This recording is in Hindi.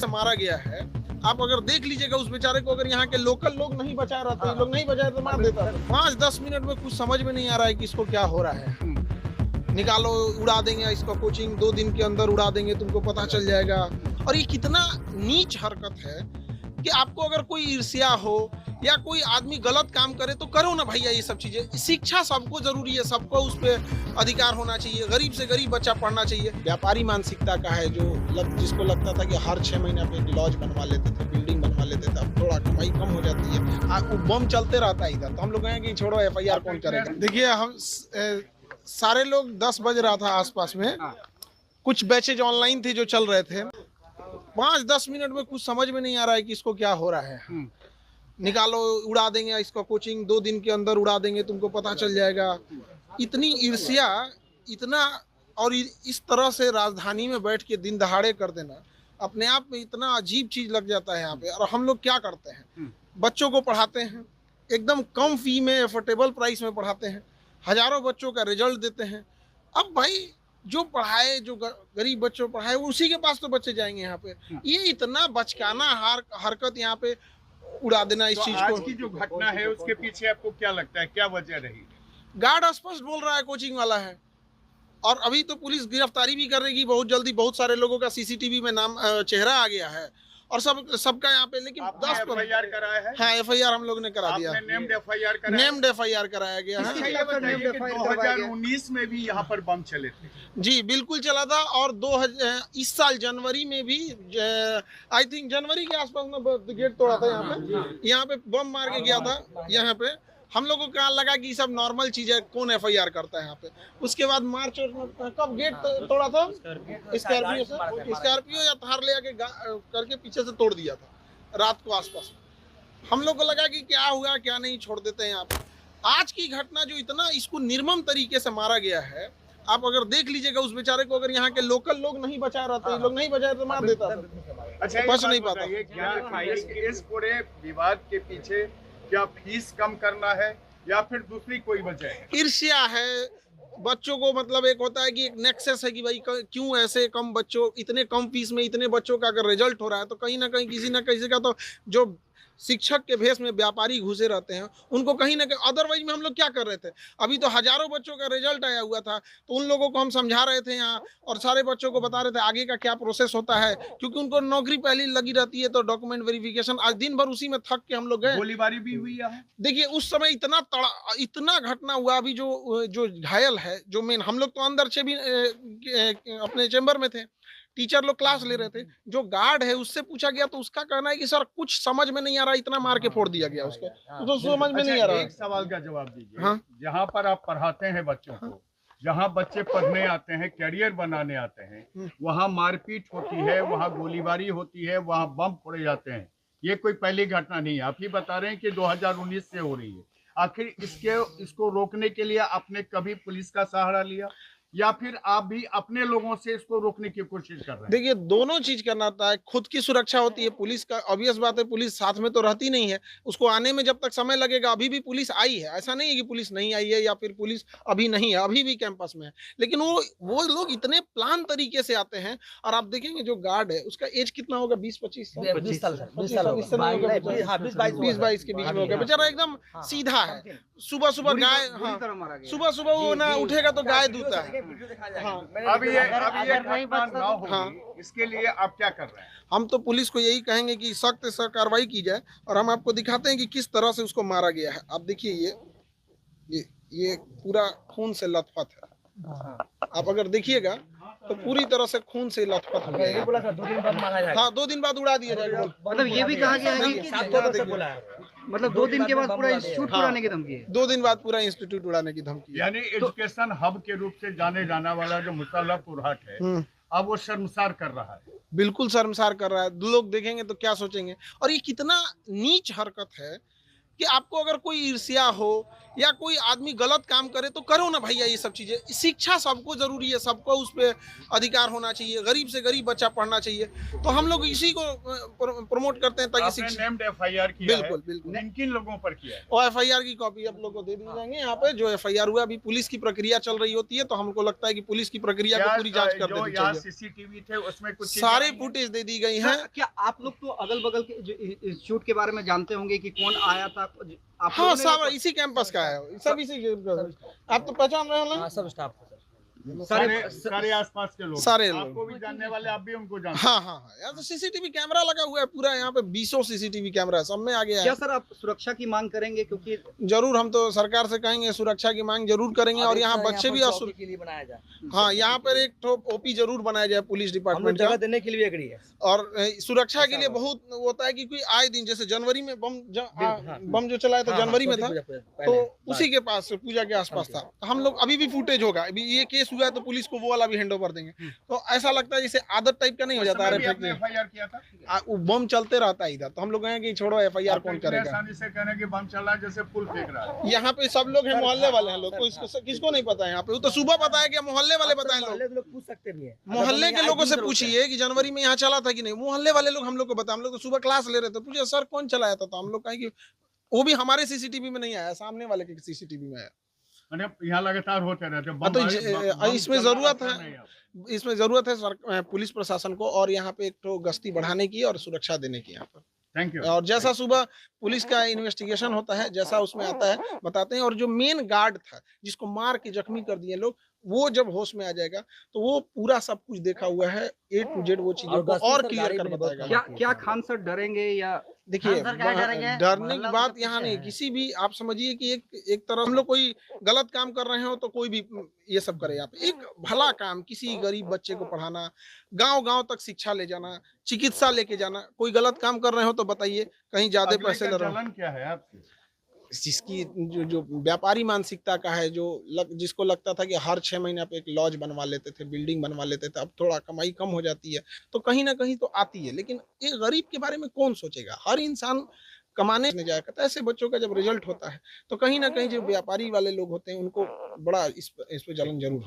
से मारा गया है। आप अगर देख लीजिएगा उस बेचारे को, अगर यहाँ के लोकल लोग नहीं बचा रहते, लोग नहीं बचाए तो मार देता था। 5-10 मिनट में कुछ समझ में नहीं आ रहा है कि इसको क्या हो रहा है। निकालो, उड़ा देंगे इसका कोचिंग, 2 दिन के अंदर उड़ा देंगे, तुमको पता चल जाएगा। और ये कितना नीच हरकत है कि आपको अगर कोई ईर्ष्या हो या कोई आदमी गलत काम करे तो करो ना भैया। ये सब चीजें, शिक्षा सबको जरूरी है, सबको उस पर अधिकार होना चाहिए। गरीब से गरीब बच्चा पढ़ना चाहिए। व्यापारी मानसिकता का है, जिसको लगता था कि हर 6 महीने पे लॉज बनवा लेते थे, बिल्डिंग बनवा लेते थे, अब थोड़ा कमाई कम हो जाती है, बम चलते रहता है इधर। तो हम लोग कहें कि छोड़ो, FIR कौन करेगा। देखिए, हम सारे लोग 10 बज रहा था आसपास में, कुछ बैचेज ऑनलाइन थे जो चल रहे थे। 5-10 मिनट में कुछ समझ में नहीं आ रहा है कि इसको क्या हो रहा है। निकालो, उड़ा देंगे इसका कोचिंग, 2 दिन के अंदर उड़ा देंगे, तुमको पता चल जाएगा। इतनी ईर्ष्या, इतना, और इस तरह से राजधानी में बैठ के दिन दहाड़े कर देना अपने आप में इतना अजीब चीज लग जाता है यहाँ पे। और हम लोग क्या करते हैं, बच्चों को पढ़ाते हैं, एकदम कम फी में, एफोर्डेबल प्राइस में पढ़ाते हैं, हजारों बच्चों का रिजल्ट देते हैं। अब भाई जो पढ़ाए, जो गरीब बच्चों पढ़ाए, उसी के पास तो बच्चे जाएंगे यहाँ पे। ये इतना बचकाना हरकत यहाँ पे उड़ा देना इस चीज को। आज की जो घटना है उसके पीछे आपको क्या लगता है, क्या वजह रही? गार्ड स्पष्ट बोल रहा है कोचिंग वाला है, और अभी तो पुलिस गिरफ्तारी भी करेगी बहुत जल्दी। बहुत सारे लोगों का CCTV में नाम, चेहरा आ गया है, और सबका यहाँ पे। लेकिन 10 FIR कराया है? हाँ, FIR हम लोग ने करा दिया। नेम्ड FIR कराया? नेम्ड FIR कराया गया है। 2019 में भी यहाँ पर बम चले थे। जी बिल्कुल चला था, और इस साल जनवरी में भी, आई थिंक जनवरी के आसपास में गेट तोड़ा था यहाँ पे बम मार के गया था यहाँ पे। हम लोगों को क्या लगा कि सब नॉर्मल चीज है, कौन FIR करता है यहाँ पे। उसके बाद मार्च कब गेट तोड़ा था, स्कॉर्पियो या थार ले आके करके पीछे से तोड़ दिया था रात को आसपास। हम लोग को लगा कि क्या हुआ क्या नहीं, छोड़ देते हैं यहाँ पे। आज की घटना जो इतना इसको निर्मम तरीके से मारा गया है, आप अगर देख लीजिएगा उस बेचारे को, अगर यहाँ के लोकल लोग नहीं बचाए रहते, लोग नहीं बचाए तो मार देता था। अच्छा, बच नहीं पाता। इस पूरे विवाद के पीछे क्या फीस कम करना है या फिर दूसरी कोई वजह है? ईर्ष्या है बच्चों को। मतलब एक होता है कि एक नेक्सस है कि भाई क्यों ऐसे कम बच्चों, इतने कम फीस में इतने बच्चों का अगर रिजल्ट हो रहा है, तो कहीं ना कहीं किसी ना किसी का, तो जो शिक्षक के भेष में व्यापारी घुसे रहते हैं उनको कहीं ना कहीं। अदरवाइज में हम लोग क्या कर रहे थे, अभी तो हजारों बच्चों का रिजल्ट आया हुआ था, तो उन लोगों को हम समझा रहे थे यहाँ, और सारे बच्चों को बता रहे थे आगे का क्या प्रोसेस होता है, क्योंकि उनको नौकरी पहले लगी रहती है, तो डॉक्यूमेंट वेरिफिकेशन। आज दिन भर उसी में थक के हम लोग गए। गोलीबारी भी हुई है। देखिए उस समय इतना घटना हुआ। अभी जो घायल है, जो मेन, हम लोग तो अंदर से भी अपने चेंबर में थे, टीचर लोग क्लास ले रहे थे। जो गार्ड है उससे पूछा गया तो उसका कहना है कि सर कुछ समझ में नहीं आ रहा, इतना मार के फोड़ दिया गया उसको, तो समझ में नहीं आ रहा। एक सवाल का जवाब दीजिए। हाँ? जहाँ पर आप पढ़ाते हैं बच्चों को, जहाँ बच्चे पढ़ने आते हैं, कैरियर बनाने आते हैं, वहाँ मारपीट होती है, वहाँ गोलीबारी होती है, वहाँ बम फोड़े जाते हैं। ये कोई पहली घटना नहीं है। आप ही बता रहे हैं कि 2019 से हो रही है। आखिर इसको रोकने के लिए आपने कभी पुलिस का सहारा लिया, या फिर आप भी अपने लोगों से इसको रोकने की कोशिश कर रहे हैं? देखिए दोनों चीज करना होता है। खुद की सुरक्षा होती है, पुलिस का ऑब्वियस बात है, पुलिस साथ में तो रहती नहीं है, उसको आने में जब तक समय लगेगा। अभी भी पुलिस आई है, ऐसा नहीं है कि पुलिस नहीं आई है या फिर पुलिस अभी नहीं है, अभी भी कैंपस में है। लेकिन वो लोग इतने प्लान तरीके से आते हैं। और आप देखेंगे जो गार्ड है उसका एज कितना होगा, 20-25 साल, 20 साल 20-22 के बीच में होगा। बेचारा एकदम सीधा है। सुबह सुबह गाय, सुबह सुबह वो ना उठेगा तो गाय दूता है। अब ये घटना न हो, इसके लिए आप क्या कर रहे हैं? हम तो पुलिस को यही कहेंगे कि सख्त से कार्रवाई की जाए, और हम आपको दिखाते हैं कि किस तरह से उसको मारा गया है। आप देखिए ये पूरा खून से लथपथ है। आप अगर देखिएगा तो पूरी तरह से खून से लथपथ हो गया है। हाँ, 2 दिन बाद उड़ा दिया जाएगा। मतलब ये भी कहा गया है कि मतलब 2 दिन के बाद पूरा इंस्टीट्यूट उड़ाने की धमकी है। 2 दिन बाद पूरा इंस्टीट्यूट उड़ाने की धमकी। यानी एजुकेशन हब के रूप से जाने जाना वाला जो मुसल्लफपुर हाट है, अब वो शर्मसार कर रहा है। बिल्कुल शर्मसार कर रहा है। लोग देखेंगे तो क्या सोचेंगे। और ये कितना नीच हरकत है कि आपको अगर कोई ईर्ष्या हो या कोई आदमी गलत काम करे तो करो ना भैया, ये सब चीजें। शिक्षा सबको जरूरी है, सबको उस पर अधिकार होना चाहिए, गरीब से गरीब बच्चा पढ़ना चाहिए। तो हम लोग इसी को प्रमोट करते हैं ताकि आपने शिक्षा। नेम्ड FIR किया बिल्कुल, है, बिल्कुल। किन लोगों पर किया है? और FIR की कॉपी आप लोग को दे दी जाएंगे यहाँ पे। जो FIR हुआ, अभी पुलिस की प्रक्रिया चल रही होती है, तो हमको लगता है कि पुलिस की प्रक्रिया को पूरी जांच कर जो देनी यहाँ चाहिए। CCTV थे उसमें कुछ चीजें सारे आई हैं? फुटेज दे दी गई हैं। क्या आप लोग तो अगल बगल के जो इंस्टीट्यूट के बारे में जानते होंगे कि कौन आया था? आप हाँ, लोगों ने सब इसी कैंपस का है, सब इसी कैंपस का। आप तो पहचान रहे हो ना? सब स्टाफ सारे आसपास के लोग, सारे लोग। आपको भी जानने वाले, आप भी उनको जानते हाँ हाँ हाँ, यार तो CCTV कैमरा लगा हुआ है पूरा यहाँ पे, 20 CCTV कैमरा है, सब में आ गया क्या है। सर आप सुरक्षा की मांग करेंगे? क्योंकि जरूर, हम तो सरकार से कहेंगे सुरक्षा की मांग जरूर करेंगे। और यहाँ बच्चे भी के लिए बनाया जाए। हाँ, यहाँ पर एक तो OP जरूर बनाया जाए पुलिस डिपार्टमेंट का। जगह देने के लिए भी एग्री है। और सुरक्षा के लिए बहुत होता है कि कोई आए दिन, जैसे जनवरी में बम जो चलाया था जनवरी में था, तो उसी के पास पूजा के आसपास था। हम लोग अभी भी फुटेज होगा, अभी ये केस हुआ है तो पुलिस को वो वाला भी हैंड ओवर देंगे। तो ऐसा लगता है जैसे आदत टाइप का नहीं हो जाता है। आपने FIR किया था? वो बम चलते रहता है इधर, तो हम लोग कहें कि छोड़ो FIR कौन करेगा। आसानी से कहने कि बम चल रहा है, जैसे फुल फेंक रहा है। यहाँ पे सब लोग हैं, मोहल्ले वाले हैं लोग, किसको नहीं पता है यहाँ पे? वो तो सुबह पता है कि मोहल्ले वाले बताए लोग। पूछ सकते भी हैं। मोहल्ले के लोगों से पूछिए कि जनवरी में यहाँ चला था कि नहीं। मोहल्ले वाले लोग हम लोग को बताए, हम लोग तो सुबह क्लास ले रहे थे, पूछे सर कौन चलाया था, तो हम लोग कहें कि वो भी हमारे CCTV में नहीं आया, सामने वाले के CCTV में आया। यहाँ लगातार होते रहते हैं। तो इसमें जरूरत है, इसमें जरूरत है पुलिस प्रशासन को, और यहाँ पे एक तो गश्ती बढ़ाने की और सुरक्षा देने की यहाँ पर। Thank you. और जैसा सुबह पुलिस का इन्वेस्टिगेशन होता है, जैसा उसमें आता है बताते हैं। और जो मेन गार्ड था जिसको मार के जख्मी कर दिए लोग, वो जब होश में आ जाएगा तो वो पूरा सब कुछ देखा हुआ है, A to Z वो चीजों को और क्लियर कर बताएगा। क्या खान सर डरेंगे या? देखिए, डरने की बात यहाँ नहीं, किसी भी, आप समझिए कि एक तरह हम लोग कोई गलत काम कर रहे हो तो कोई भी ये सब करे। आप एक भला काम, किसी गरीब बच्चे को पढ़ाना, गांव-गांव तक शिक्षा ले जाना, चिकित्सा लेके जाना, कोई गलत काम कर रहे हो तो बताइए, कहीं ज्यादा पैसे ले रहे हो। जलन क्या है आपकी? जिसकी जो व्यापारी मानसिकता का है, जिसको लगता था कि हर 6 महीने पे एक लॉज बनवा लेते थे, बिल्डिंग बनवा लेते थे, अब थोड़ा कमाई कम हो जाती है तो कहीं ना कहीं तो आती है। लेकिन एक गरीब के बारे में कौन सोचेगा? हर इंसान कमाने नहीं जाएगा। तो ऐसे बच्चों का जब रिजल्ट होता है तो कहीं ना कहीं जो व्यापारी वाले लोग होते हैं उनको बड़ा इस पे जलन जरूर